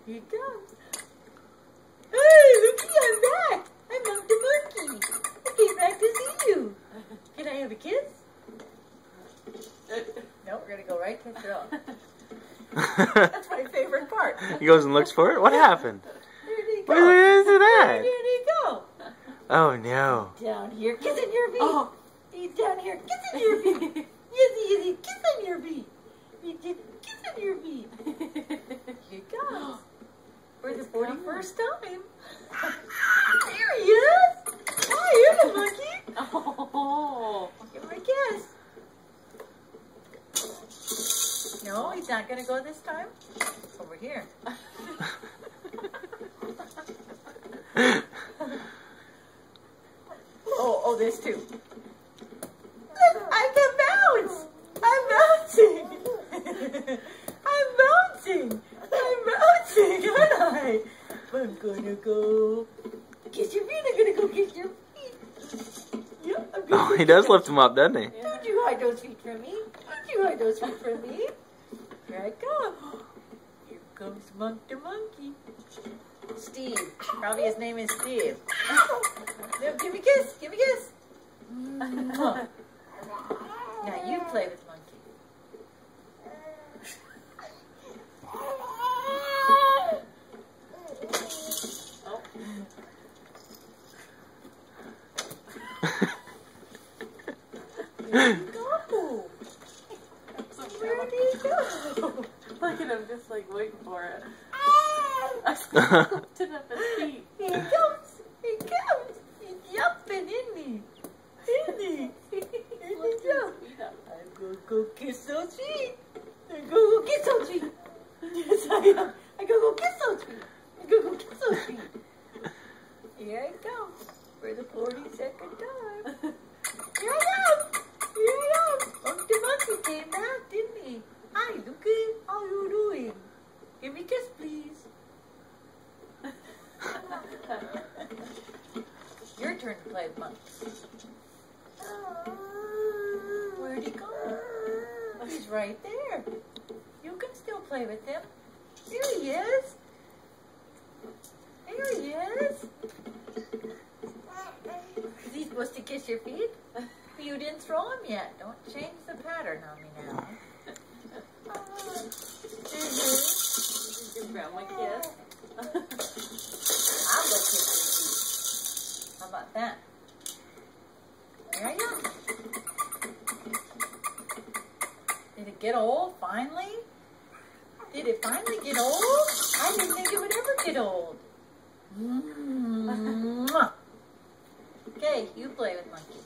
Here it comes. Hey, looky, I'm back. I'm Monk the Monkey. I came back to see you. Can I have a kiss? No, we're going to go right to throat. That's my favorite part. He goes and looks for it? What happened? There they go. What is that? There they go. Oh no. Down here, kissing your feet. Oh. He's down here, kissing your feet. Yes, he is. He's kissing your feet. He's just kissing your feet. Here it goes. For the 41st time. There he is. Hi, here's a monkey. Oh. Give him a kiss. No, he's not going to go this time. Over here. Oh, there's two. Look, I can bounce. I'm bouncing. I'm bouncing. I'm bouncing, aren't I? I'm gonna go kiss your feet. I'm gonna go kiss your feet. Yep, I'm gonna Oh, he does lift him up, doesn't he? Don't you hide those feet from me. Don't you hide those feet from me. Here I come. Here comes Monk the Monkey. Steve. Probably his name is Steve. No, give me a kiss. Give me a kiss. Now you play with Monkey. There you go. Where do you go? Look at him just like waiting for it. Lifted up his feet. Here he comes. He comes. He's jumping, isn't he? Isn't he? Isn't he jump? I'm going to go kiss those feet. I'm going to go kiss those feet. Yes, I am. I'm going to go kiss those feet. I'm going to go kiss those feet. Here I come for the 42nd time. Here I am. Here I am. Monk the Monkey came back, didn't he? Hi, Lucky. How you doing? Give me a kiss, please. Your turn to play with Monk. Where'd he go? He's right there. You can still play with him. There he is. There he is. Is he supposed to kiss your feet? You didn't throw him yet. Don't change the pattern on me now. Give Grandma a kiss. I'll go kiss your feet. How about that? There you go. Did it get old finally? Did it finally get old? I didn't think it would ever get old. Okay, you play with Monkey.